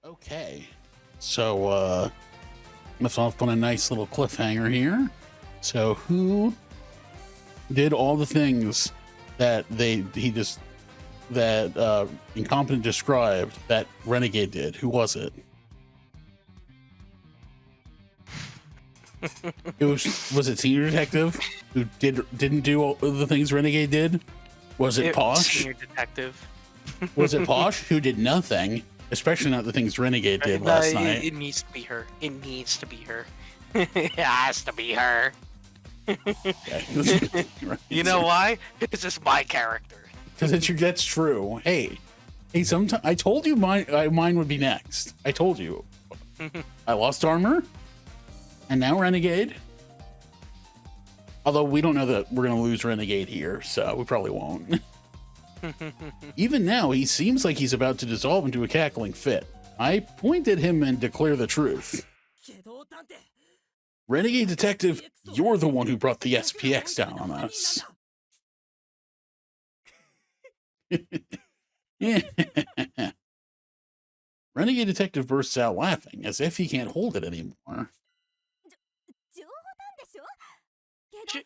Okay. So, let's off on a nice little cliffhanger here. So, who did all the things that Incompetent described that Renegade did? Who was it? Was it Senior Detective who didn't do all the things Renegade did? Was it Posh? Senior Detective. Was it Posh who did nothing, especially not the things Renegade did last night? It needs to be her. It needs to be her. It has to be her. Okay. Right. You know why? Because it's my character. Because that's true. Hey, sometimes I told you mine would be next. I told you. I lost armor, and now Renegade. Although we don't know that we're gonna lose Renegade here, so we probably won't. Even now, he seems like he's about to dissolve into a cackling fit. I point at him and declare the truth. Renegade Detective, you're the one who brought the SPX down on us. Renegade Detective bursts out laughing, as if he can't hold it anymore.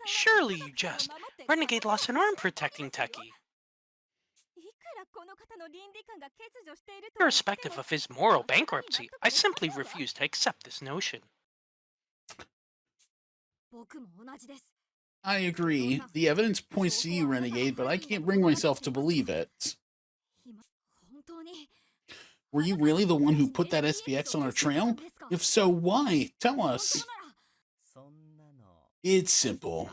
Surely you jest. Renegade lost an arm protecting Techie. Irrespective of his moral bankruptcy, I simply refuse to accept this notion. I agree. The evidence points to you, Renegade, but I can't bring myself to believe it. Were you really the one who put that SPX on our trail? If so, why? Tell us. It's simple.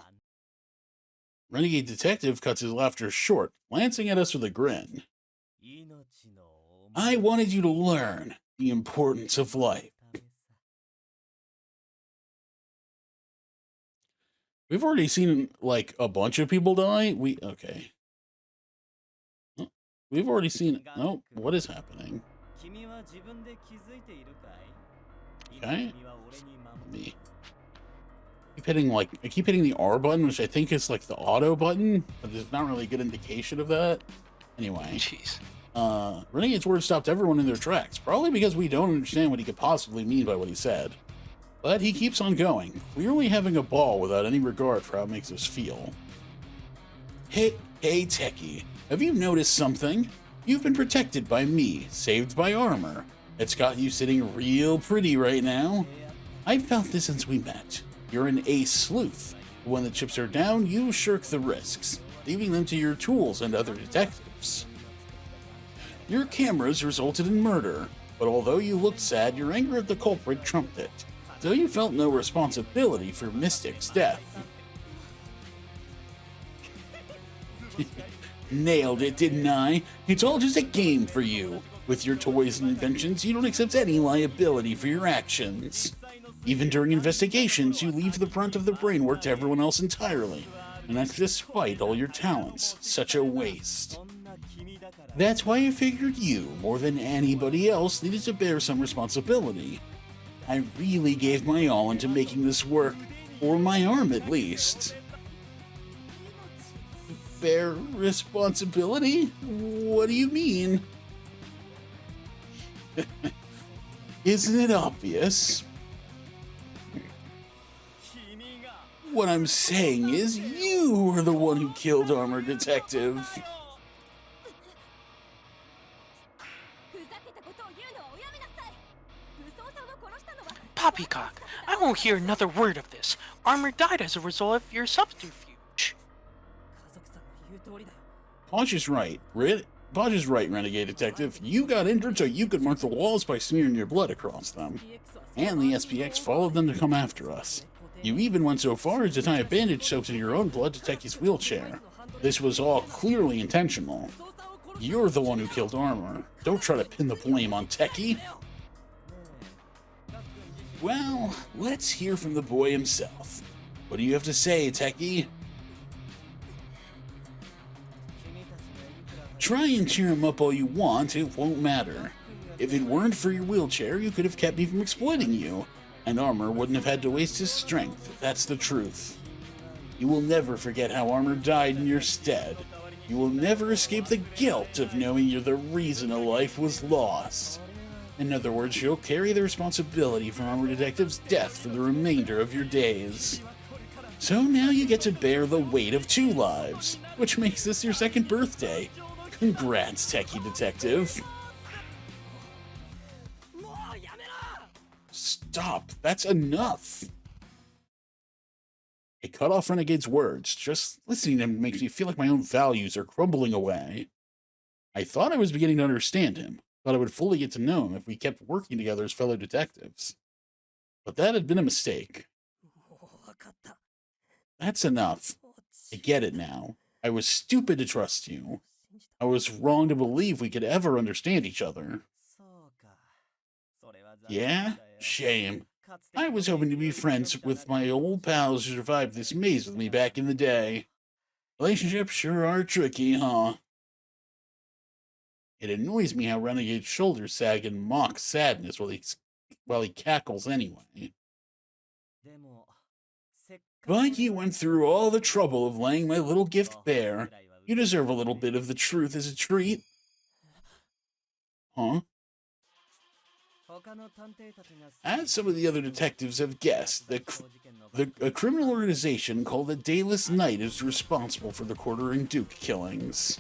Renegade Detective cuts his laughter short, glancing at us with a grin. I wanted you to learn the importance of life. We've already seen, like, a bunch of people die. Okay. Oh, we've already seen... Oh, what is happening? Okay. Me. I keep hitting the R button, which I think is, like, the auto button, but there's not really a good indication of that. Anyway. Jeez. Renegade's words stopped everyone in their tracks, probably because we don't understand what he could possibly mean by what he said. But he keeps on going, clearly having a ball without any regard for how it makes us feel. Hey, Techie, have you noticed something? You've been protected by me, saved by armor. It's got you sitting real pretty right now. I've felt this since we met. You're an ace sleuth. When the chips are down, you shirk the risks, leaving them to your tools and other detectives. Your cameras resulted in murder, but although you looked sad, your anger at the culprit trumped it. So you felt no responsibility for Mystic's death. Nailed it, didn't I? It's all just a game for you. With your toys and inventions, you don't accept any liability for your actions. Even during investigations, you leave the brunt of the brainwork to everyone else entirely. And that's despite all your talents. Such a waste. That's why I figured you, more than anybody else, needed to bear some responsibility. I really gave my all into making this work, or my arm at least. Bear responsibility? What do you mean? Isn't it obvious? What I'm saying is, you were the one who killed Armor Detective. Poppycock, I won't hear another word of this. Armor died as a result of your subterfuge. Posh is right. Posh is right, Renegade Detective. You got injured so you could mark the walls by smearing your blood across them. And the SPX followed them to come after us. You even went so far as to tie a bandage soaked in your own blood to Techie's wheelchair. This was all clearly intentional. You're the one who killed Armor. Don't try to pin the blame on Techie. Well, let's hear from the boy himself. What do you have to say, Techie? Try and cheer him up all you want, it won't matter. If it weren't for your wheelchair, you could have kept me from exploiting you, and Armor wouldn't have had to waste his strength. That's the truth. You will never forget how Armor died in your stead. You will never escape the guilt of knowing you're the reason a life was lost. In other words, you'll carry the responsibility for Armored Detective's death for the remainder of your days. So now you get to bear the weight of 2 lives, which makes this your 2nd birthday. Congrats, Techie Detective. Stop, that's enough. I cut off Renegade's words. Just listening to him makes me feel like my own values are crumbling away. I thought I was beginning to understand him. Thought I would fully get to know him if we kept working together as fellow detectives. But that had been a mistake. That's enough. I get it now. I was stupid to trust you. I was wrong to believe we could ever understand each other. Yeah? Shame. I was hoping to be friends with my old pals who survived this maze with me back in the day. Relationships sure are tricky, huh? It annoys me how Renegade's shoulders sag in mock sadness while he cackles anyway. But you went through all the trouble of laying my little gift bare. You deserve a little bit of the truth as a treat. Huh? As some of the other detectives have guessed, a criminal organization called the Dayless Knight is responsible for the Quartering Duke killings.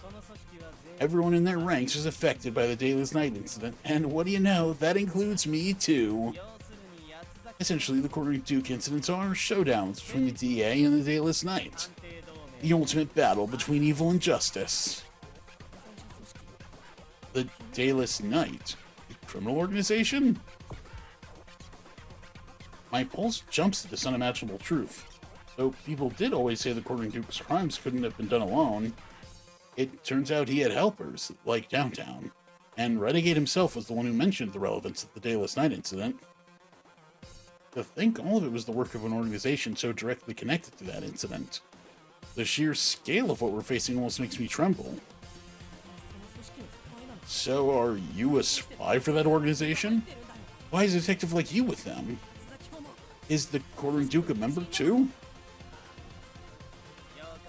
Everyone in their ranks is affected by the Dayless Knight incident, and what do you know, that includes me too. Essentially, the Quartering Duke incidents are showdowns between the DA and the Dayless Knight. The ultimate battle between evil and justice. The Dayless Knight? A criminal organization? My pulse jumps to this unimaginable truth. Though people did always say the Quartering Duke's crimes couldn't have been done alone, it turns out he had helpers, like Downtown, and Renegade himself was the one who mentioned the relevance of the Dayless Knight incident. To think all of it was the work of an organization so directly connected to that incident. The sheer scale of what we're facing almost makes me tremble. So, are you a spy for that organization? Why is a detective like you with them? Is the Quartering Duke a member too?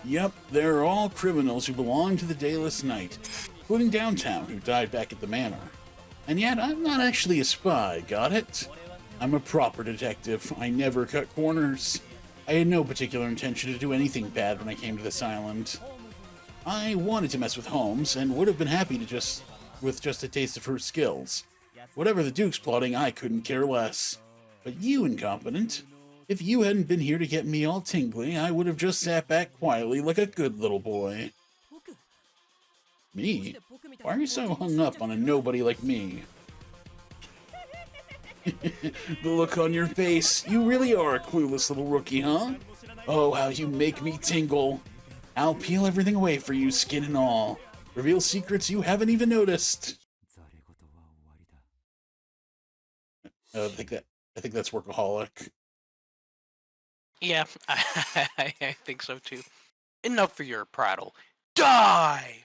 Yep, they're all criminals who belong to the Dayless Knight, including Downtown, who died back at the manor. And yet, I'm not actually a spy, got it? I'm a proper detective. I never cut corners. I had no particular intention to do anything bad when I came to this island. I wanted to mess with Holmes, and would have been happy to with just a taste of her skills. Whatever the Duke's plotting, I couldn't care less. But you, incompetent, if you hadn't been here to get me all tingly, I would have just sat back quietly like a good little boy. Me? Why are you so hung up on a nobody like me? The look on your face. You really are a clueless little rookie, huh? Oh, how you make me tingle. I'll peel everything away for you, skin and all. Reveal secrets you haven't even noticed. I think that's Workaholic. Yeah, I think so too. Enough for your prattle. Die!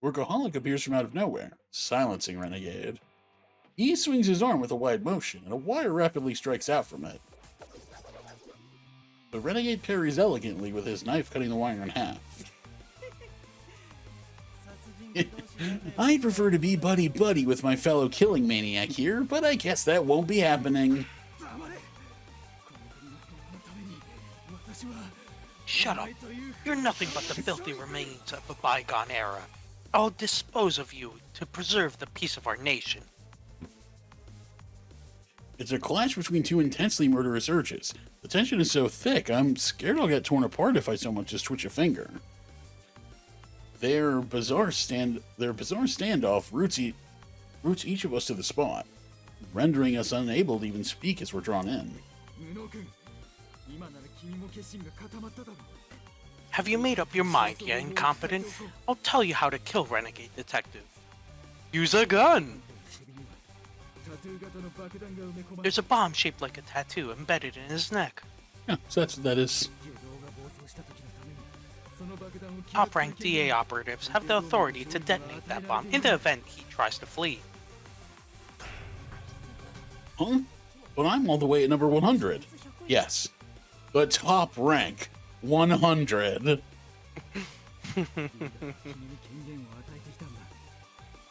Workaholic appears from out of nowhere, silencing Renegade. He swings his arm with a wide motion, and a wire rapidly strikes out from it. The Renegade parries elegantly with his knife, cutting the wire in half. I'd prefer to be buddy-buddy with my fellow killing maniac here, but I guess that won't be happening. Shut up. You're nothing but the filthy remains of a bygone era. I'll dispose of you to preserve the peace of our nation. It's a clash between two intensely murderous urges. The tension is so thick, I'm scared I'll get torn apart if I so much as twitch a finger. Their bizarre standoff roots each of us to the spot, rendering us unable to even speak as we're drawn in. Have you made up your mind yet, incompetent? I'll tell you how to kill Renegade Detective. Use a gun! There's a bomb shaped like a tattoo embedded in his neck. Yeah, so that's what that is. Top-ranked DA operatives have the authority to detonate that bomb in the event he tries to flee. Huh? But I'm all the way at number 100. Yes. The top rank. 100.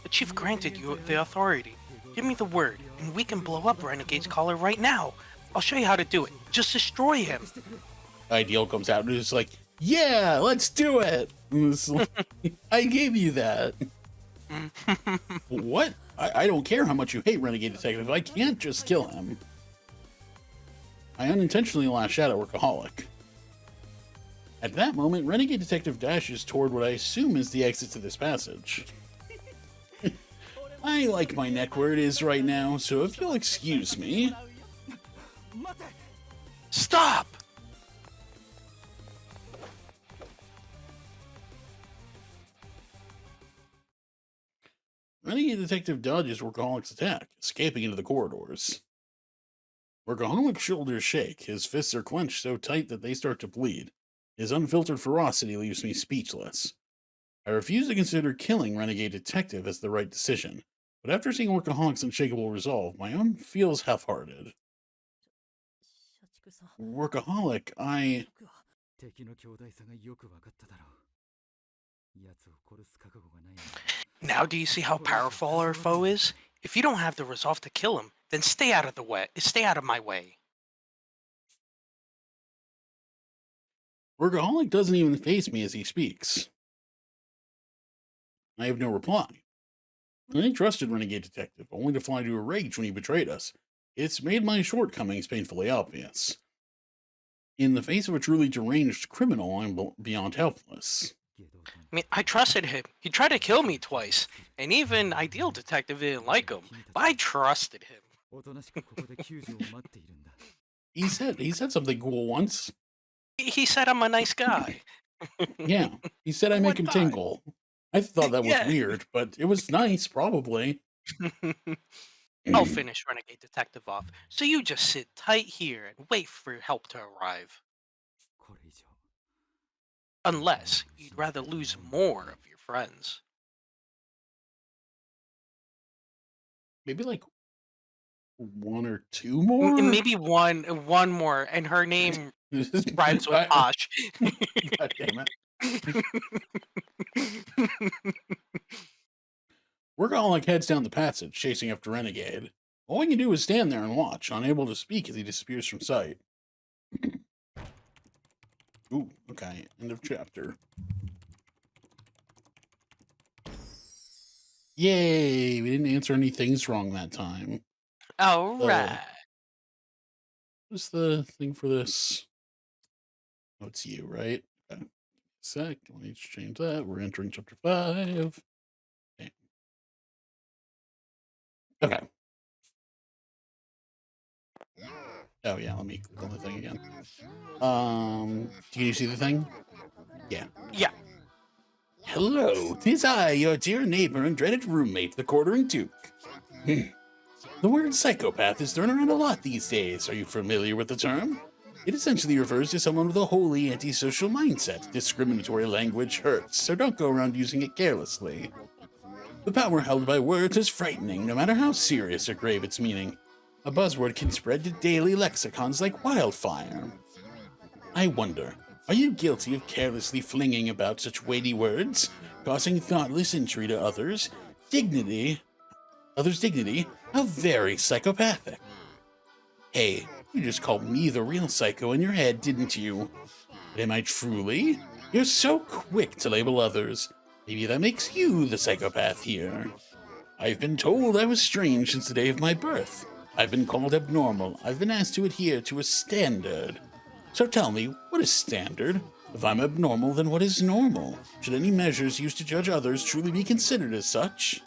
The chief granted you the authority. Give me the word, and we can blow up Renegade's collar right now. I'll show you how to do it. Just destroy him. Ideal comes out and is like, yeah, let's do it. And it's like, I gave you that. What? I don't care how much you hate Renegade Detective. I can't just kill him. I unintentionally lash out at Workaholic. At that moment, Renegade Detective dashes toward what I assume is the exit to this passage. I like my neck where it is right now, so if you'll excuse me... Stop! Renegade Detective dodges Workaholic's attack, escaping into the corridors. Workaholic's shoulders shake, his fists are clenched so tight that they start to bleed. His unfiltered ferocity leaves me speechless. I refuse to consider killing Renegade Detective as the right decision, but after seeing Workaholic's unshakable resolve, my own feels half-hearted. Workaholic, I... Now do you see how powerful our foe is? If you don't have the resolve to kill him, then stay out of my way. Workaholic doesn't even face me as he speaks. I have no reply. I trusted Renegade Detective, only to fly to a rage when he betrayed us. It's made my shortcomings painfully obvious. In the face of a truly deranged criminal, I'm beyond helpless. I mean, I trusted him. He tried to kill me twice, and even Ideal Detective didn't like him, but I trusted him. He said something cool once. He said I'm a nice guy. Yeah, he said I make him tingle. I thought that was Yeah. weird, but it was nice, probably. I'll finish Renegade Detective off, so you just sit tight here and wait for help to arrive. Unless you'd rather lose more of your friends. Maybe like one or two more? Maybe one more, and her name rhymes with Osh. God damn it. Workaholic heads down the passage, chasing after Renegade. All we can do is stand there and watch, unable to speak as he disappears from sight. Ooh, okay. End of chapter. Yay! We didn't answer any things wrong that time. All right. What's the thing for this? Oh, it's you, right? Okay. Sec. Let me change that. We're entering chapter 5. Okay. Okay. Oh yeah, let me click on the thing again. Do you see the thing? Yeah. Yeah. Hello, 'tis I, your dear neighbor and dreaded roommate, the Quartering Duke. The word psychopath is thrown around a lot these days. Are you familiar with the term? It essentially refers to someone with a wholly antisocial mindset. Discriminatory language hurts, so don't go around using it carelessly. The power held by words is frightening, no matter how serious or grave its meaning. A buzzword can spread to daily lexicons like wildfire. I wonder, are you guilty of carelessly flinging about such weighty words, causing thoughtless injury to others' dignity? How very psychopathic. Hey, you just called me the real psycho in your head, didn't you? But am I truly? You're so quick to label others. Maybe that makes you the psychopath here. I've been told I was strange since the day of my birth. I've been called abnormal. I've been asked to adhere to a standard. So tell me, what is standard? If I'm abnormal, then what is normal? Should any measures used to judge others truly be considered as such?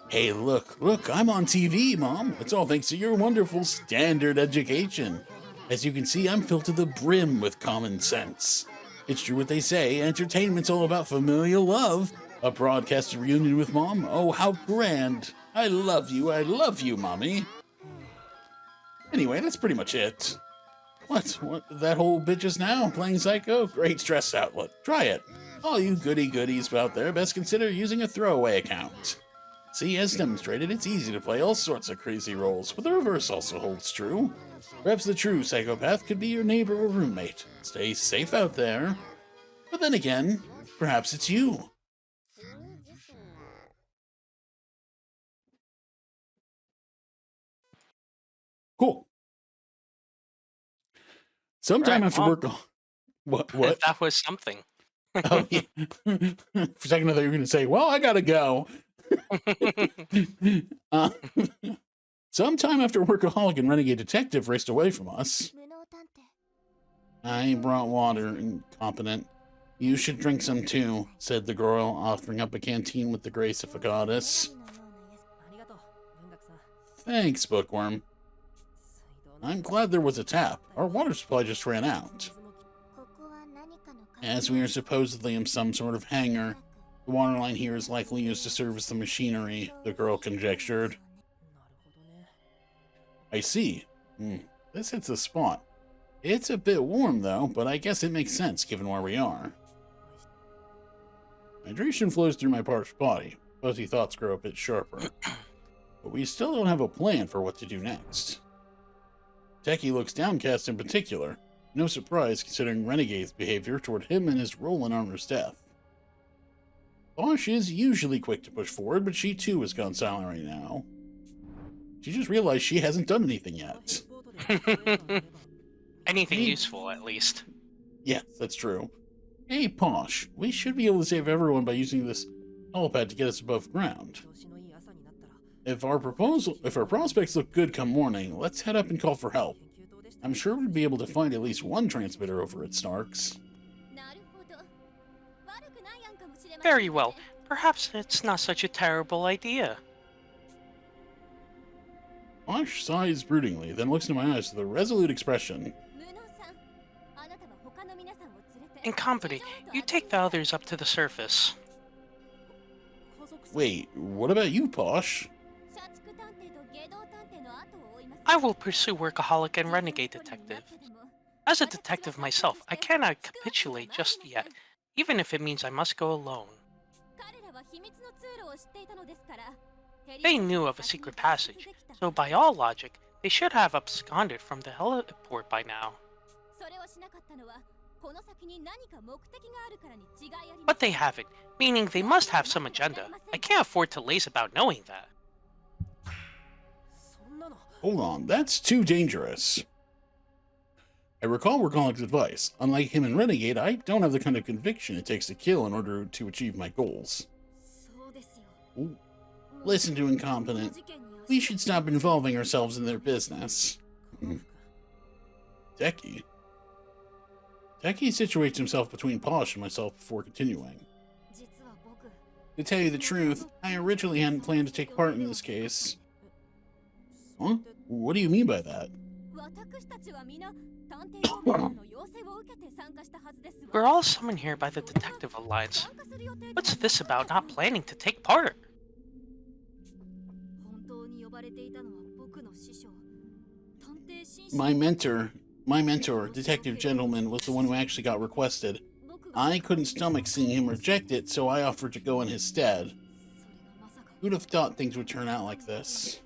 Hey, look, I'm on TV, Mom. It's all thanks to your wonderful standard education. As you can see, I'm filled to the brim with common sense. It's true what they say, entertainment's all about familial love. A broadcast reunion with Mom? Oh, how grand. I love you, Mommy. Anyway, that's pretty much it. What, that whole bitch is now playing Psycho? Great stress outlet. Try it. All you goodies out there, best consider using a throwaway account. See, as demonstrated, it's easy to play all sorts of crazy roles, but the reverse also holds true. Perhaps the true psychopath could be your neighbor or roommate. Stay safe out there. But then again, perhaps it's you. Cool. Sometime Right, after well, work. What? that was something. Oh, yeah. For a second, I thought you were going to say, well, I got to go. uh, sometime after workaholic and renegade detective raced away from us. I brought water, incompetent. You should drink some too, said the girl, offering up a canteen with the grace of a goddess. Thanks, Bookworm. I'm glad there was a tap. Our water supply just ran out. As we are supposedly in some sort of hangar, the water line here is likely used to service the machinery, the girl conjectured. I see. This hits the spot. It's a bit warm, though, but I guess it makes sense given where we are. Hydration flows through my parched body. Fuzzy thoughts grow a bit sharper. But we still don't have a plan for what to do next. Techie looks downcast in particular. No surprise considering Renegade's behavior toward him and his role in Armor's death. Bosch is usually quick to push forward, but she too has gone silent right now. She just realized she hasn't done anything yet. Anything useful, at least. Yes, that's true. Hey, Posh, we should be able to save everyone by using this helipad to get us above ground. If our prospects look good come morning, let's head up and call for help. I'm sure we'd be able to find at least one transmitter over at Stark's. Very well. Perhaps it's not such a terrible idea. Posh sighs broodingly, then looks into my eyes with a resolute expression. Incompetent, you take the others up to the surface. Wait, what about you, Posh? I will pursue Workaholic and Renegade Detective. As a detective myself, I cannot capitulate just yet, even if it means I must go alone. They knew of a secret passage, so by all logic, they should have absconded from the heliport by now. But they haven't, meaning they must have some agenda. I can't afford to laze about knowing that. Hold on, that's too dangerous. I recall Workaholic's advice. Unlike him and Renegade, I don't have the kind of conviction it takes to kill in order to achieve my goals. Ooh. Listen to Incompetent. We should stop involving ourselves in their business. Techie. Techie situates himself between Posh and myself before continuing. To tell you the truth, I originally hadn't planned to take part in this case. Huh? What do you mean by that? We're all summoned here by the Detective Alliance. What's this about not planning to take part? My mentor, Detective Gentleman, was the one who actually got requested. I couldn't stomach seeing him reject it, so I offered to go in his stead. Who'd have thought things would turn out like this?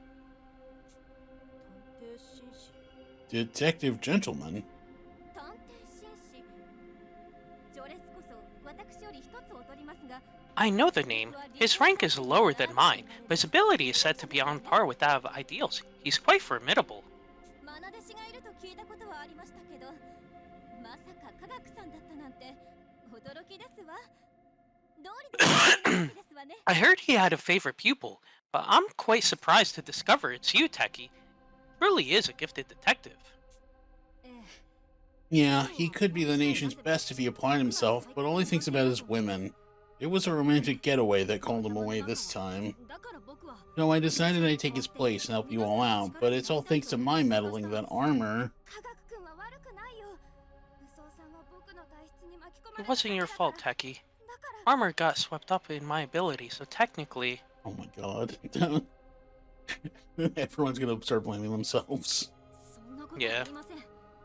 Detective Gentleman? I know the name. His rank is lower than mine, but his ability is said to be on par with that of Ideal's. He's quite formidable. I heard he had a favorite pupil, but I'm quite surprised to discover it's you, Techie. Really is a gifted detective. Yeah, he could be the nation's best if he applied himself, but all he thinks about is women. It was a romantic getaway that called him away this time. So I decided I'd take his place and help you all out, but it's all thanks to my meddling that Armor... It wasn't your fault, Techie. Armor got swept up in my ability, so technically... Oh my god. Everyone's gonna start blaming themselves. Yeah.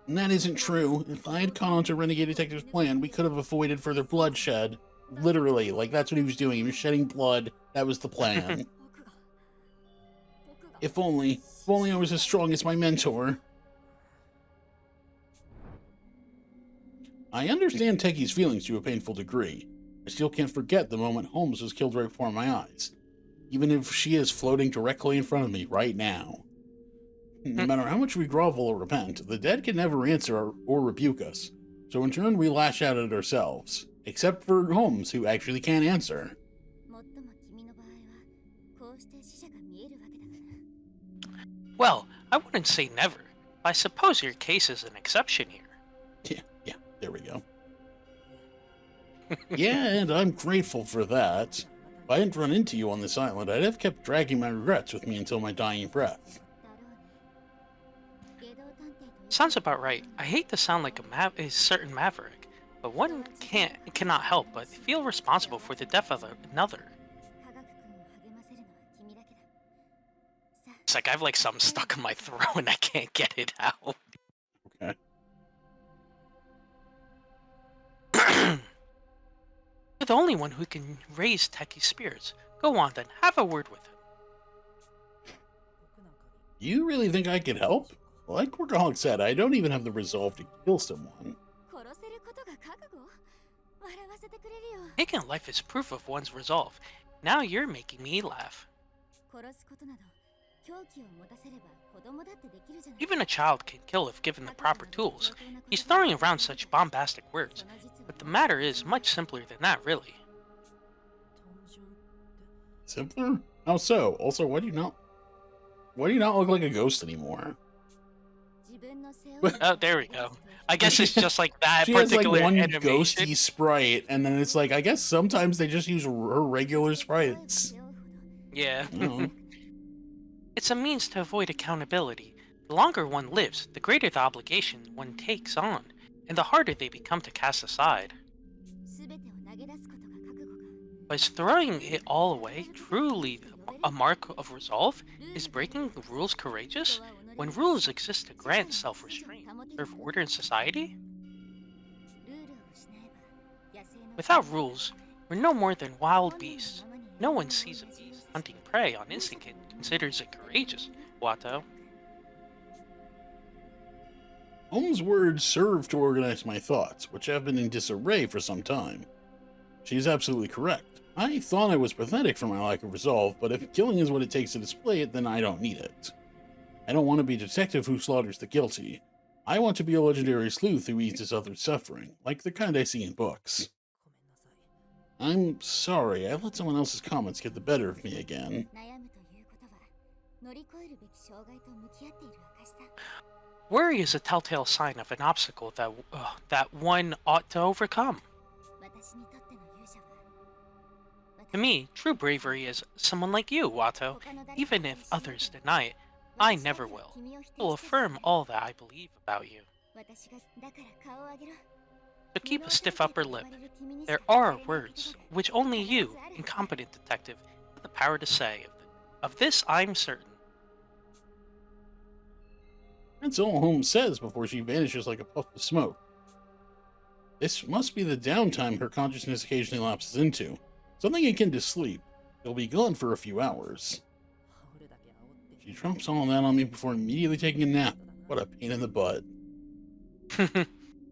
And that isn't true. If I had caught on to Renegade Detective's plan, we could have avoided further bloodshed. Literally, like, that's what he was doing. He was shedding blood. That was the plan. If only I was as strong as my mentor. I understand Techie's feelings to a painful degree. I still can't forget the moment Holmes was killed right before my eyes. Even if she is floating directly in front of me right now. No matter how much we grovel or repent, the dead can never answer or rebuke us. So in turn, we lash out at ourselves. Except for Holmes, who actually can't answer. Well, I wouldn't say never. I suppose your case is an exception here. Yeah, there we go. Yeah, and I'm grateful for that. If I hadn't run into you on this island, I'd have kept dragging my regrets with me until my dying breath. Sounds about right. I hate to sound like a certain maverick, but one cannot help but feel responsible for the death of another. It's like I have like something stuck in my throat and I can't get it out. Okay. You're the only one who can raise Techie's spirits. Go on then, have a word with him. You really think I could help? Like Workaholic said, I don't even have the resolve to kill someone. Taking a life is proof of one's resolve. Now you're making me laugh. Even a child can kill if given the proper tools. He's throwing around such bombastic words, but the matter is much simpler than that, really. Simpler? How so? Also, why do you not look like a ghost anymore? Oh, there we go. I guess it's just like that She has like particular one animation. ghosty sprite, and then it's like, I guess sometimes they just use her regular sprites. Yeah. Oh. It's a means to avoid accountability. The longer one lives, the greater the obligation one takes on, and the harder they become to cast aside. But is throwing it all away truly a mark of resolve? Is breaking the rules courageous? When rules exist to grant self-restraint, serve order in society? Without rules, we're no more than wild beasts. No one sees a beast hunting prey on instinct and considers it courageous, Watto. Holmes' words serve to organize my thoughts, which have been in disarray for some time. She's absolutely correct. I thought I was pathetic for my lack of resolve, but if killing is what it takes to display it, then I don't need it. I don't want to be a detective who slaughters the guilty. I want to be a legendary sleuth who eases others' suffering, like the kind I see in books. I'm sorry, I let someone else's comments get the better of me again. Worry is a telltale sign of an obstacle that one ought to overcome. To me, true bravery is someone like you, Watto. Even if others deny it, I never will. I will affirm all that I believe about you. So keep a stiff upper lip. There are words which only you, incompetent detective, have the power to say. Of this I'm certain. That's all Holmes says before she vanishes like a puff of smoke. This must be the downtime her consciousness occasionally lapses into. Something akin to sleep. It'll be gone for a few hours. She drops all that on me before immediately taking a nap. What a pain in the butt.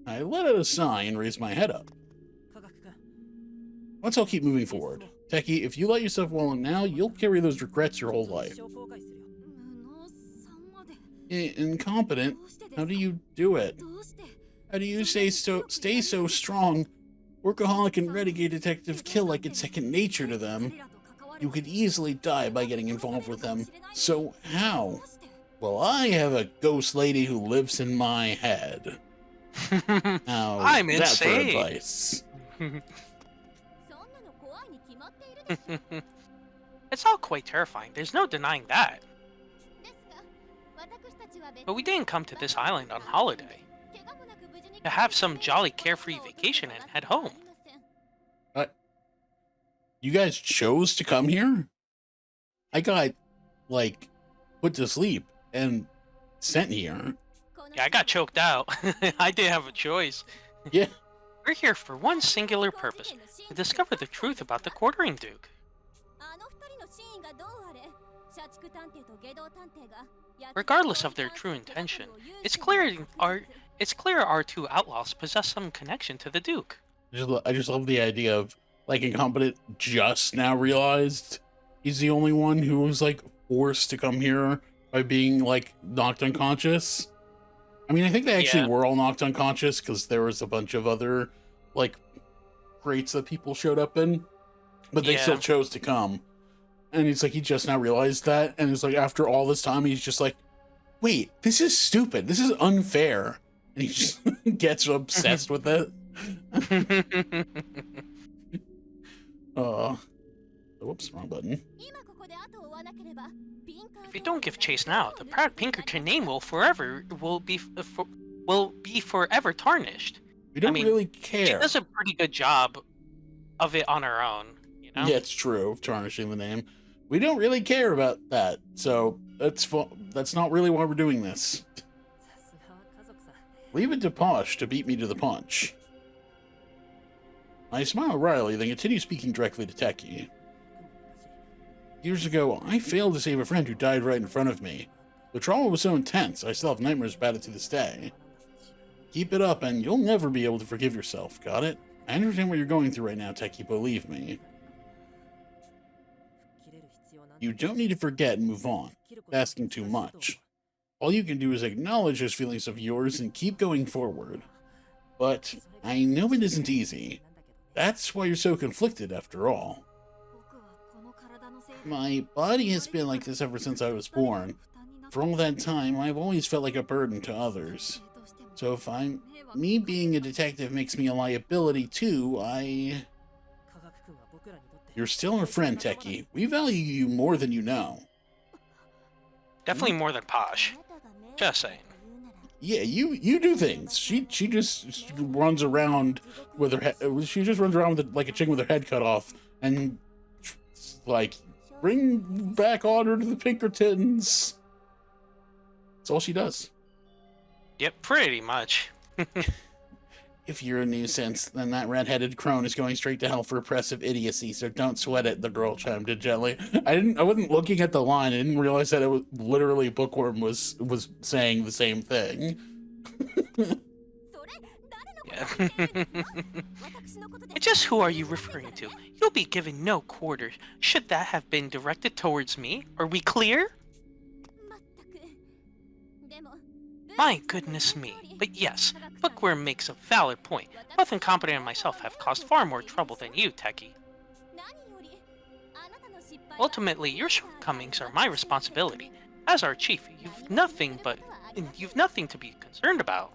I let out a sigh and raised my head up. Let's all keep moving forward. Techie, if you let yourself wallow now, you'll carry those regrets your whole life. Incompetent? How do you do it? How do you stay so strong? Workaholic and renegade detective kill like it's second nature to them. You could easily die by getting involved with them. So how? Well, I have a ghost lady who lives in my head. Now, I'm that insane. for advice. It's all quite terrifying. There's no denying that. But we didn't come to this island on holiday. To have some jolly carefree vacation and head home. You guys chose to come here? I got, like, put to sleep and sent here. Yeah, I got choked out. I didn't have a choice. Yeah. We're here for one singular purpose, to discover the truth about the Quartering Duke. Regardless of their true intention, it's clear our two outlaws possess some connection to the Duke. I just love the idea of, like, Incompetent just now realized he's the only one who was, like, forced to come here by being like knocked unconscious. I mean, I think they actually Yeah. were all knocked unconscious because there was a bunch of other like crates that people showed up in, but they still Yeah. chose to come. And it's like he just now realized that, and it's like after all this time, he's just like, "Wait, this is stupid. This is unfair," and he just gets obsessed with it. Whoops, wrong button. If you don't give chase now, the proud Pinkerton name will be forever tarnished. We don't mean, really She care. does a pretty good job of it on her own, you know? Yeah, it's true, tarnishing the name. We don't really care about that, so that's not really why we're doing this. Leave it to Posh to beat me to the punch. I smile wryly, then continue speaking directly to Techie. Years ago, I failed to save a friend who died right in front of me. The trauma was so intense, I still have nightmares about it to this day. Keep it up, and you'll never be able to forgive yourself, got it? I understand what you're going through right now, Techie, believe me. You don't need to forget and move on. Asking too much. All you can do is acknowledge those feelings of yours and keep going forward. But I know it isn't easy. That's why you're so conflicted, after all. My body has been like this ever since I was born. For all that time, I've always felt like a burden to others. So if me being a detective makes me a liability too, You're still our friend, Techie. We value you more than you know. Definitely more than Posh. Just saying. Yeah, you do things. She just runs around with her head. She just runs around with like a chicken with her head cut off, and like bring back honor to the Pinkertons. That's all she does. Yep, pretty much. If you're a nuisance, then that red-headed crone is going straight to hell for oppressive idiocy, so don't sweat it, the girl chimed in gently. I wasn't looking at the line. I didn't realize that it was literally Bookworm was saying the same thing. Yeah. Just who are you referring to? You'll be given no quarter. Should that have been directed towards me? Are we clear? My goodness me. But yes, Bookworm makes a valid point. Both Incompetent and myself have caused far more trouble than you, Techie. Ultimately, your shortcomings are my responsibility. As our chief, you've nothing to be concerned about.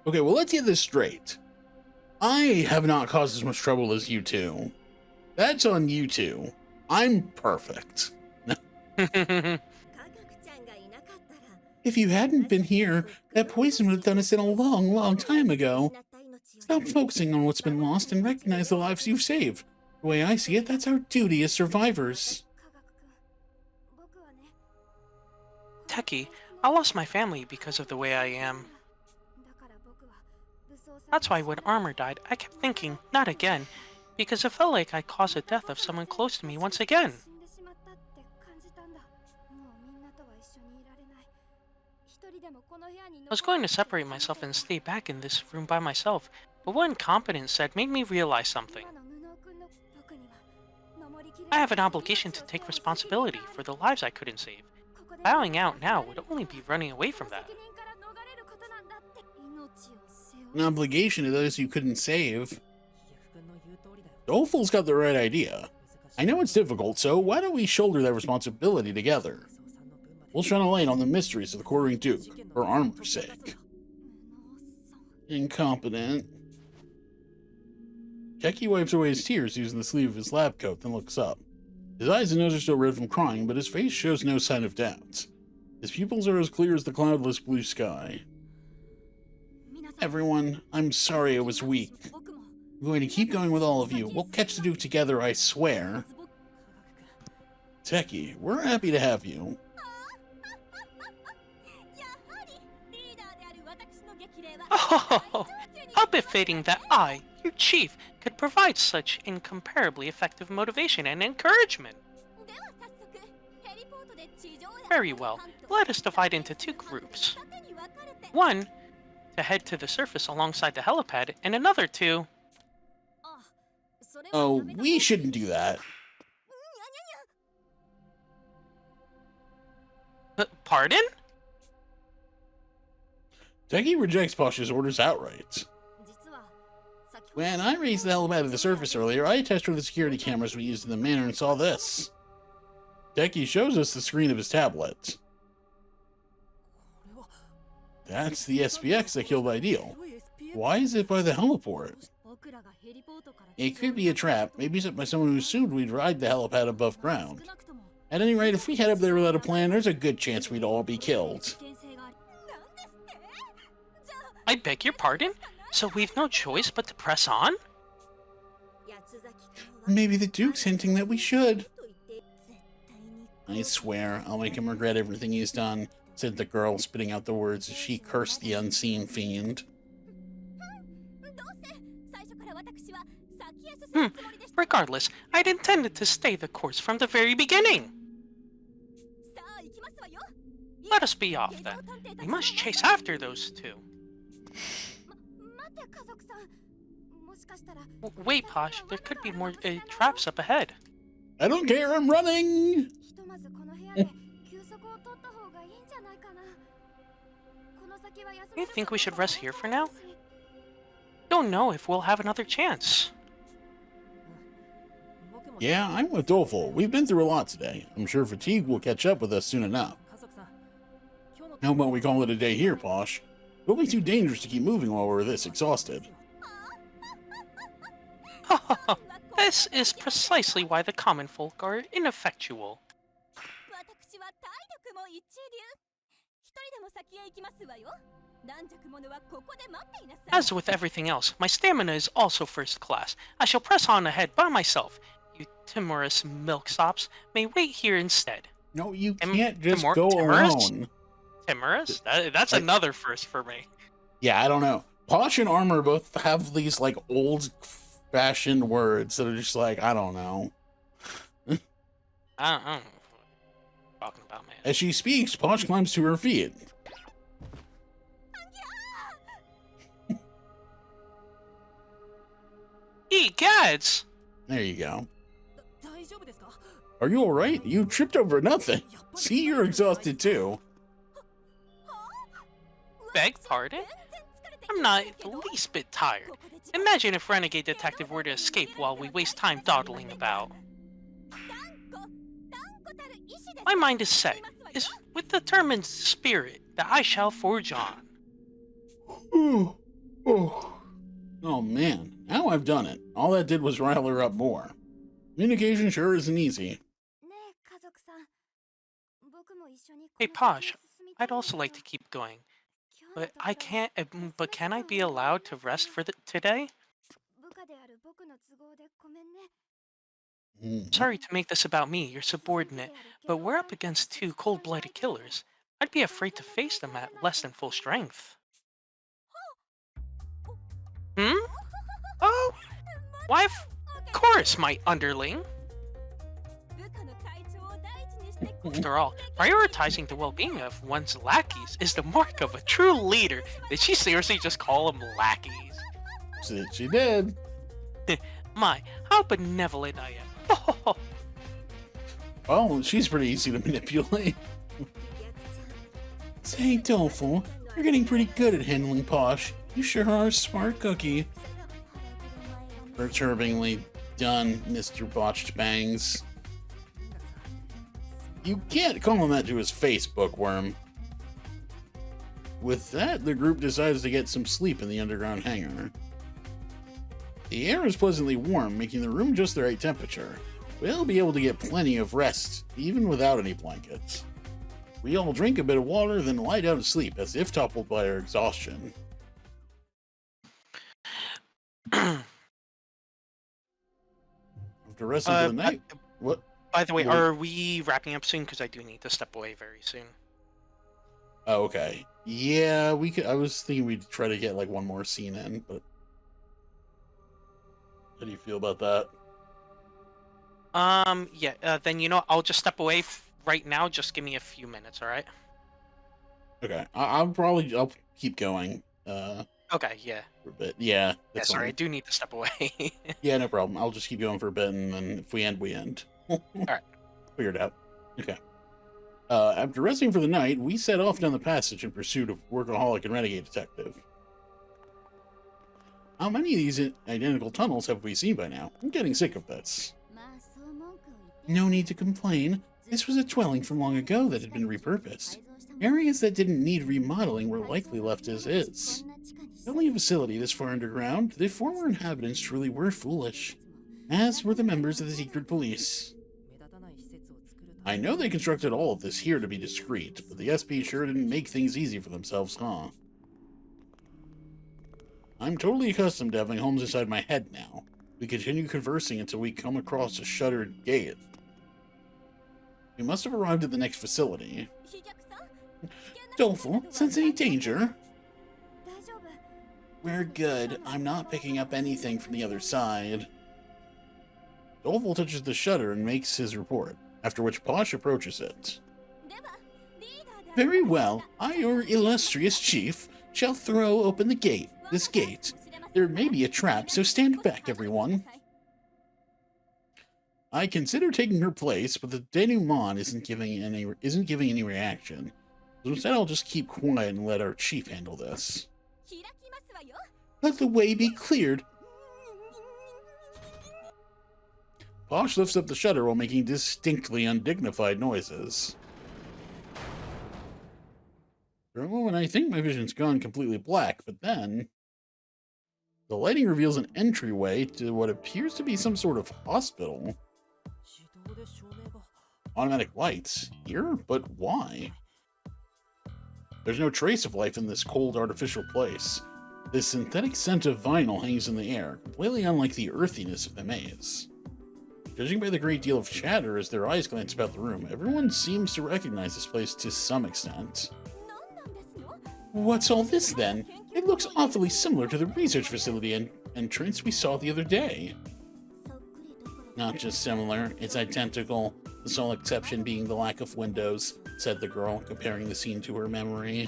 Okay, well, let's get this straight. I have not caused as much trouble as you two. That's on you two. I'm perfect. If you hadn't been here, that poison would have done us in a long, long time ago. Stop focusing on what's been lost and recognize the lives you've saved. The way I see it, that's our duty as survivors. Techie, I lost my family because of the way I am. That's why when Armor died, I kept thinking, not again, because it felt like I caused the death of someone close to me once again. I was going to separate myself and stay back in this room by myself, but what Incompetence said made me realize something. I have an obligation to take responsibility for the lives I couldn't save. Bowing out now would only be running away from that. An obligation to those you couldn't save. Doleful's got the right idea. I know it's difficult, so why don't we shoulder that responsibility together? We'll shine a light on the mysteries of the Quartering Duke, for Armor's sake. Incompetent. Techie wipes away his tears using the sleeve of his lab coat, then looks up. His eyes and nose are still red from crying, but his face shows no sign of doubt. His pupils are as clear as the cloudless blue sky. Everyone, I'm sorry I was weak. I'm going to keep going with all of you. We'll catch the Duke together, I swear. Techie, we're happy to have you. Oh, how befitting that I, your chief, could provide such incomparably effective motivation and encouragement. Very well, let us divide into two groups. One, to head to the surface alongside the helipad, and another to... Oh, we shouldn't do that. pardon? Techie rejects Posh's orders outright. When I raised the helipad to the surface earlier, I tested the security cameras we used in the manor and saw this. Techie shows us the screen of his tablet. That's the SPX that killed Ideal. Why is it by the heliport? It could be a trap, maybe set by someone who assumed we'd ride the helipad above ground. At any rate, if we head up there without a plan, there's a good chance we'd all be killed. I beg your pardon? So we've no choice but to press on? Maybe the Duke's hinting that we should. I swear, I'll make him regret everything he's done, said the girl, spitting out the words as she cursed the unseen fiend. Regardless, I'd intended to stay the course from the very beginning. Let us be off then. We must chase after those two. Wait, Posh, there could be more traps up ahead. I don't care, I'm running! You think we should rest here for now? Don't know if we'll have another chance. Yeah, I'm with Doleful. We've been through a lot today. I'm sure fatigue will catch up with us soon enough. How about we call it a day here, Posh? It'll be too dangerous to keep moving while we're this exhausted. This is precisely why the common folk are ineffectual. As with everything else, my stamina is also first class. I shall press on ahead by myself. You timorous milksops may wait here instead. No, you can't just go alone. Timorous? That's another first for me. Yeah, I don't know. Posh and Armor both have these, like, old-fashioned words that are just like, I don't know. I don't know what you're talking about, man. As she speaks, Posh climbs to her feet. Egads! There you go. Are you alright? You tripped over nothing. See, you're exhausted too. Beg pardon? I'm not the least bit tired. Imagine if Renegade Detective were to escape while we waste time dawdling about. My mind is set, is with determined spirit that I shall forge on. Oh man, now I've done it. All that did was rile her up more. Communication sure isn't easy. Hey Posh, I'd also like to keep going. But I can't. But can I be allowed to rest for today? Sorry to make this about me, your subordinate, but we're up against two cold-blooded killers. I'd be afraid to face them at less than full strength. Oh, why? Of course, my underling. After all, prioritizing the well-being of one's lackeys is the mark of a true leader. Did she seriously just call them lackeys? She did. My, how benevolent I am. Well, she's pretty easy to manipulate. Say, Doleful, you're getting pretty good at handling Posh. You sure are a smart cookie. Perturbingly done, Mr. Botched Bangs. You can't call him that to his face, Bookworm. With that, the group decides to get some sleep in the underground hangar. The air is pleasantly warm, making the room just the right temperature. We'll be able to get plenty of rest, even without any blankets. We all drink a bit of water, then lie down to sleep, as if toppled by our exhaustion. After resting for the night... What? By the way, are we wrapping up soon? Because I do need to step away very soon. Oh, okay. Yeah, we could. I was thinking we'd try to get like one more scene in, but how do you feel about that? Yeah. Then you know, I'll just step away right now. Just give me a few minutes, all right? Okay. I'll keep going. Okay. Yeah. For a bit. Yeah. Yeah. Sorry, I do need to step away. Yeah, no problem. I'll just keep going for a bit, and then if we end, we end. All right. Figured out. Okay. After resting for the night, we set off down the passage in pursuit of workaholic and renegade detective. How many of these identical tunnels have we seen by now? I'm getting sick of this. No need to complain. This was a dwelling from long ago that had been repurposed. Areas that didn't need remodeling were likely left as is. Building a facility this far underground, the former inhabitants truly were foolish, as were the members of the secret police. I know they constructed all of this here to be discreet, but the SP sure didn't make things easy for themselves, huh? I'm totally accustomed to having homes inside my head now. We continue conversing until we come across a shuttered gate. We must have arrived at the next facility. Doleful, sense any danger? We're good. I'm not picking up anything from the other side. Doleful touches the shutter and makes his report, after which Posh approaches it. Very well. I, your illustrious chief, shall throw open the gate. This gate. There may be a trap, so stand back, everyone. I consider taking her place, but the denouement isn't giving any reaction. So instead, I'll just keep quiet and let our chief handle this. Let the way be cleared. Posh lifts up the shutter while making distinctly undignified noises. For a moment, I think my vision's gone completely black, but then the lighting reveals an entryway to what appears to be some sort of hospital. Automatic lights here, but why? There's no trace of life in this cold, artificial place. This synthetic scent of vinyl hangs in the air, completely unlike the earthiness of the maze. Judging by the great deal of chatter as their eyes glance about the room, everyone seems to recognize this place to some extent. What's all this, then? It looks awfully similar to the research facility entrance we saw the other day. Not just similar, it's identical, the sole exception being the lack of windows, said the girl, comparing the scene to her memory.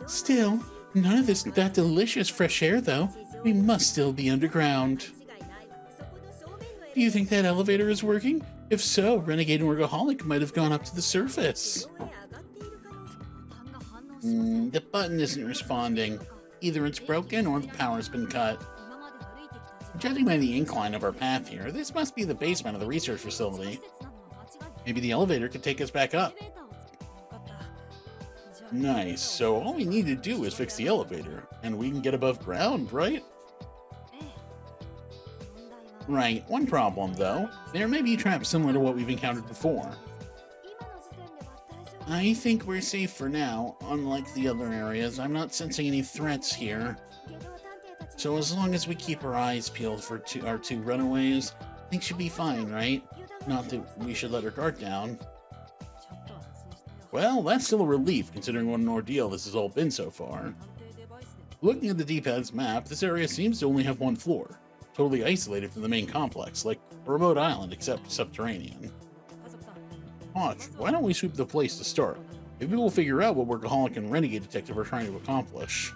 Still, none of that delicious fresh air, though. We must still be underground. Do you think that elevator is working? If so, Renegade and Workaholic might have gone up to the surface. The button isn't responding. Either it's broken or the power's been cut. Judging by the incline of our path here, this must be the basement of the research facility. Maybe the elevator could take us back up. Nice, so all we need to do is fix the elevator, and we can get above ground, right? Right, one problem though. There may be traps similar to what we've encountered before. I think we're safe for now. Unlike the other areas, I'm not sensing any threats here. So as long as we keep our eyes peeled for our two runaways, things should be fine, right? Not that we should let our guard down. Well, that's still a relief, considering what an ordeal this has all been so far. Looking at the D-pad's map, this area seems to only have one floor, totally isolated from the main complex, like a remote island except subterranean. Posh, why don't we sweep the place to start? Maybe we'll figure out what Workaholic and Renegade Detective are trying to accomplish.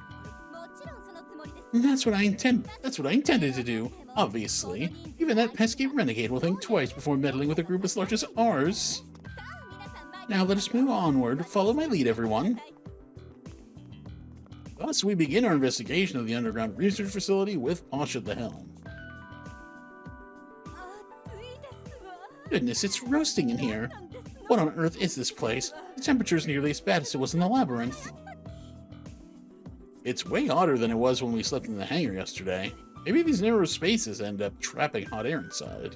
That's what I intended to do, obviously. Even that pesky Renegade will think twice before meddling with a group as large as ours. Now let us move onward. Follow my lead, everyone. Thus, we begin our investigation of the underground research facility with Posh at the helm. Goodness, it's roasting in here. What on earth is this place? The temperature's nearly as bad as it was in the labyrinth. It's way hotter than it was when we slept in the hangar yesterday. Maybe these narrow spaces end up trapping hot air inside.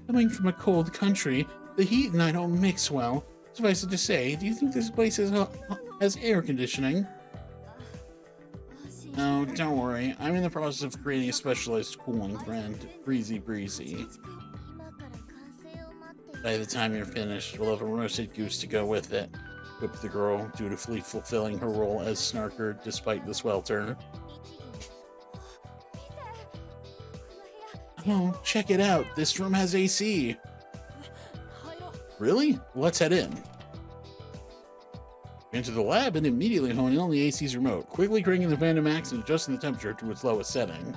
Coming from a cold country, the heat and I don't mix well. Suffice it to say, do you think this place has air conditioning? Oh, don't worry. I'm in the process of creating a specialized cooling friend. Breezy Breezy. By the time you're finished, we'll have a roasted goose to go with it, quipped the girl, dutifully fulfilling her role as Snarker despite the swelter. Oh, check it out. This room has AC. Really? Let's head in. We enter the lab and immediately hone in on the AC's remote, quickly cranking the fan to max and adjusting the temperature to its lowest setting.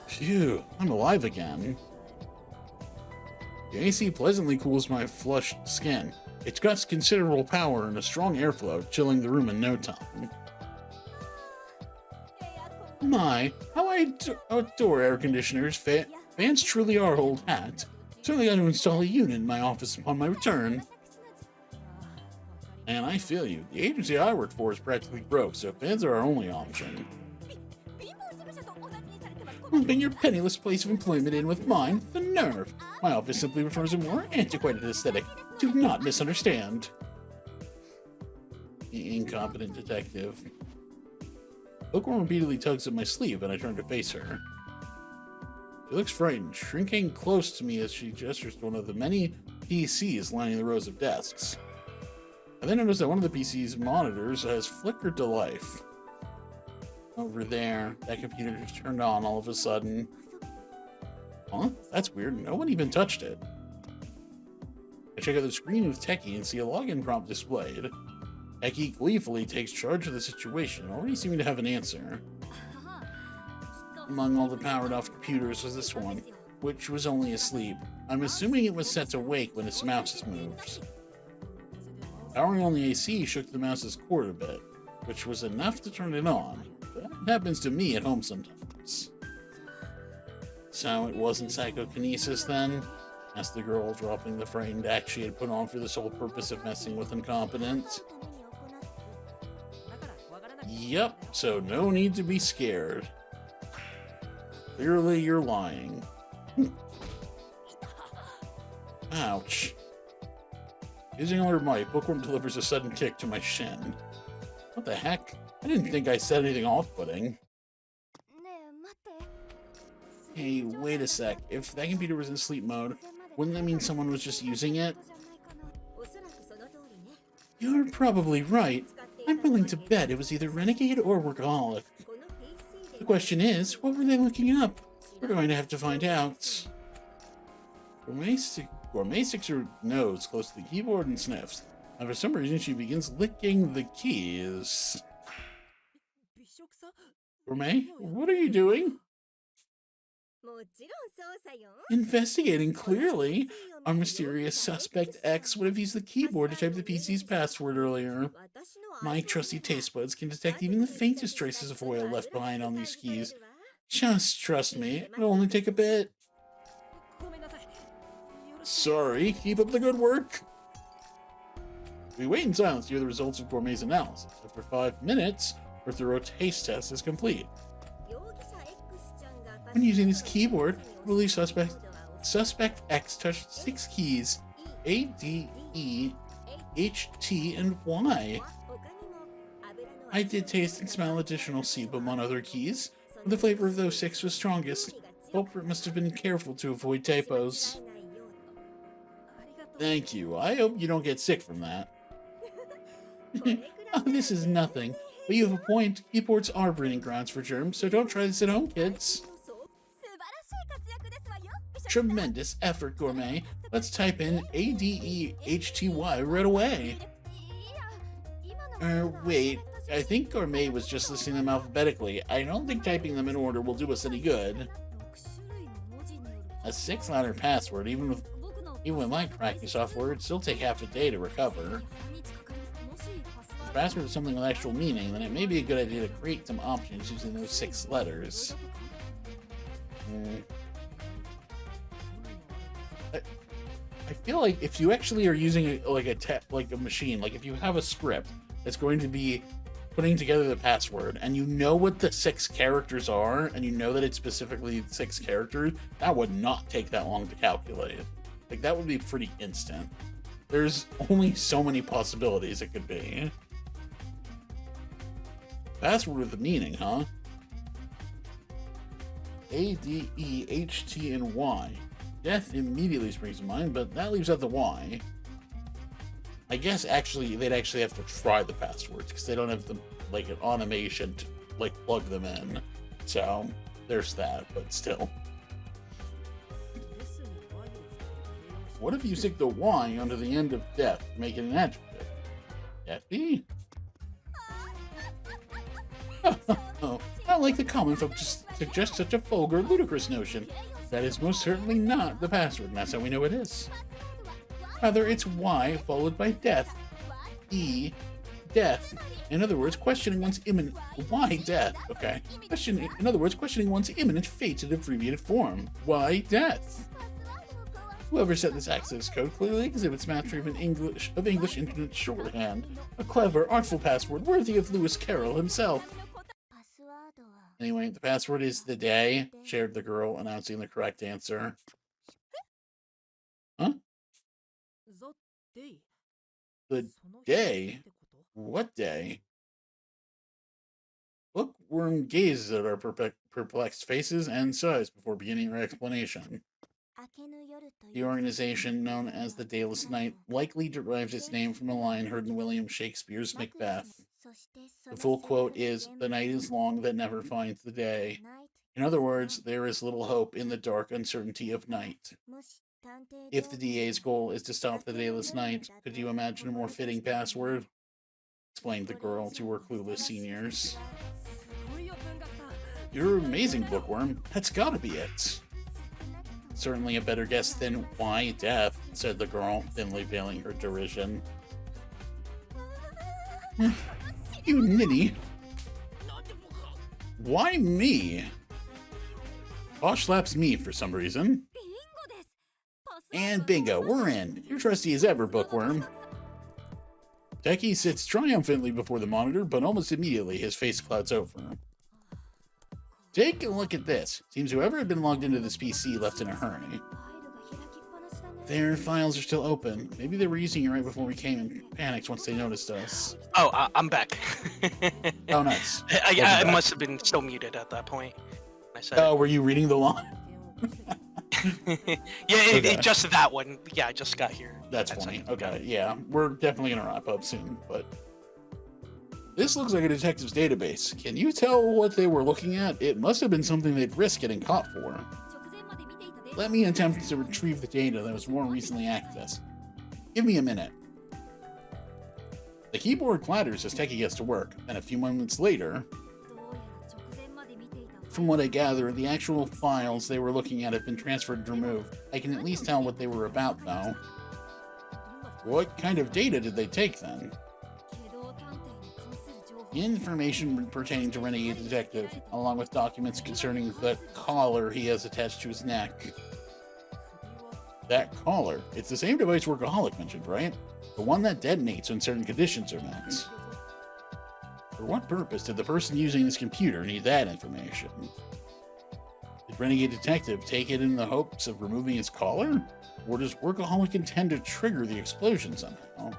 Phew, I'm alive again. The AC pleasantly cools my flushed skin. It's got considerable power and a strong airflow, chilling the room in no time. My, how I adore air conditioners. Fans truly are old hat. Certainly got to install a unit in my office upon my return. And I feel you. The agency I work for is practically broke, so fans are our only option. Lumping your penniless place of employment in with mine? The nerve! My office simply prefers a more antiquated aesthetic. Do not misunderstand. The incompetent detective. Bookworm repeatedly tugs at my sleeve, and I turn to face her. She looks frightened, shrinking close to me as she gestures to one of the many PCs lining the rows of desks. I then notice that one of the PC's monitors has flickered to life. Over there, that computer just turned on all of a sudden. Huh? That's weird. No one even touched it. I check out the screen with Techie and see a login prompt displayed. Techie gleefully takes charge of the situation, already seeming to have an answer. Among all the powered-off computers was this one, which was only asleep. I'm assuming it was set to wake when its mouse moved. Powering on the AC shook the mouse's cord a bit, which was enough to turn it on. That happens to me at home sometimes. So it wasn't psychokinesis then? Asked the girl, dropping the frightened act she had put on for the sole purpose of messing with incompetent. Yep, so no need to be scared. Clearly you're lying. Ouch. Using all her might, Bookworm delivers a sudden kick to my shin. What the heck? I didn't think I said anything off-putting. Hey, wait a sec. If that computer was in sleep mode, wouldn't that mean someone was just using it? You're probably right. I'm willing to bet it was either Renegade or Workaholic. The question is, what were they looking up? We're going to have to find out. Gourmet sticks her nose close to the keyboard and sniffs. And for some reason, she begins licking the keys. Gourmet, what are you doing? Investigating, clearly. Our mysterious suspect X would have used the keyboard to type the PC's password earlier. My trusty taste buds can detect even the faintest traces of oil left behind on these keys. Just trust me, it'll only take a bit. Sorry, keep up the good work. We wait in silence to hear the results of Gourmet's analysis. After 5 minutes, her thorough taste test is complete. When using this keyboard, really suspect X touched 6 keys: A, D, E, H, T, and Y. I did taste and smell additional sebum on other keys, but the flavor of those 6 was strongest. Culprit must have been careful to avoid typos. Thank you. I hope you don't get sick from that. Oh, this is nothing. But you have a point. Keyboards are breeding grounds for germs, so don't try this at home, kids. Tremendous effort, Gourmet. Let's type in A-D-E-H-T-Y right away. Wait. I think Gourmet was just listing them alphabetically. I don't think typing them in order will do us any good. A 6-letter password, even with my cracky software, it'd still take half a day to recover. If the password is something with actual meaning, then it may be a good idea to create some options using those 6 letters. I feel like if you actually are using a machine, like if you have a script that's going to be putting together the password, and you know what the 6 characters are, and you know that it's specifically 6 characters, that would not take that long to calculate. Like, that would be pretty instant. There's only so many possibilities it could be. Password with a meaning, huh? A, D, E, H, T, and Y. Death immediately springs to mind, but that leaves out the Y. I guess they'd actually have to try the passwords because they don't have an automation to plug them in. So there's that, but still. What if you stick the Y onto the end of death to make it an adjective? Deathy? Oh, I don't like the common folk just suggest such a vulgar, ludicrous notion. That is most certainly not the password, and that's how we know it is. Rather, it's Y followed by death. E, death. In other words, questioning one's imminent... Why death? Okay. In other words, questioning one's imminent fate in abbreviated form. Why death? Whoever set this access code clearly exhibits mastery of English internet shorthand. A clever, artful password worthy of Lewis Carroll himself. Anyway, the password is the day, shared the girl, announcing the correct answer. Huh? The day? What day? Bookworm gazes at our perplexed faces and sighs before beginning her explanation. The organization, known as the Dayless Night, likely derives its name from a line heard in William Shakespeare's Macbeth. The full quote is, "The night is long that never finds the day." In other words, there is little hope in the dark uncertainty of night. If the DA's goal is to stop the Dayless Night, could you imagine a more fitting password? Explained the girl to her clueless seniors. You're amazing, Bookworm. That's gotta be it. Certainly a better guess than why death, said the girl, thinly veiling her derision. You ninny. Why me? Posh slaps me for some reason. And bingo, we're in. You're trusty as ever, Bookworm. Techie sits triumphantly before the monitor, but almost immediately his face clouds over. Take a look at this. Seems whoever had been logged into this PC left in a hurry. Their files are still open. Maybe they were using it right before we came and panicked once they noticed us. Oh, I'm back. Oh, nice. I must have been still muted at that point. I said oh, were you reading the line? yeah, okay. Just that one. Yeah, I just got here. That's funny. Okay, yeah. We're definitely going to wrap up soon, but... This looks like a detective's database. Can you tell what they were looking at? It must have been something they'd risk getting caught for. Let me attempt to retrieve the data that was more recently accessed. Give me a minute. The keyboard clatters as Techie gets to work, and a few moments later... From what I gather, the actual files they were looking at have been transferred and removed. I can at least tell what they were about, though. What kind of data did they take, then? Information pertaining to Renegade Detective, along with documents concerning the collar he has attached to his neck. That collar? It's the same device Workaholic mentioned, right? The one that detonates when certain conditions are met. For what purpose did the person using this computer need that information? Did Renegade Detective take it in the hopes of removing his collar? Or does Workaholic intend to trigger the explosion somehow?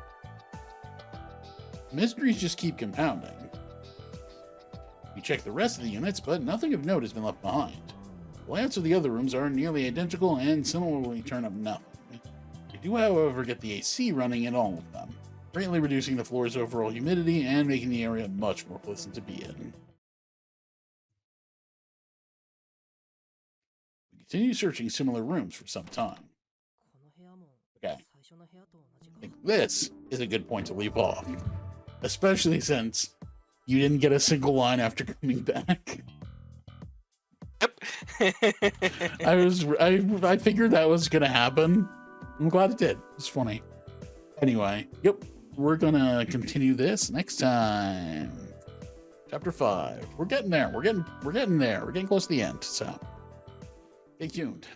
Mysteries just keep compounding. We check the rest of the units, but nothing of note has been left behind. The layouts of the other rooms are nearly identical and similarly turn up nothing. We do, however, get the AC running in all of them, greatly reducing the floor's overall humidity and making the area much more pleasant to be in. We continue searching similar rooms for some time. Okay. I think this is a good point to leave off. Especially since you didn't get a single line after coming back. Yep. I figured that was gonna happen. I'm glad it did. It's funny. Anyway, yep. We're gonna continue this next time. Chapter 5. We're getting there. We're getting there. We're getting close to the end, so stay tuned.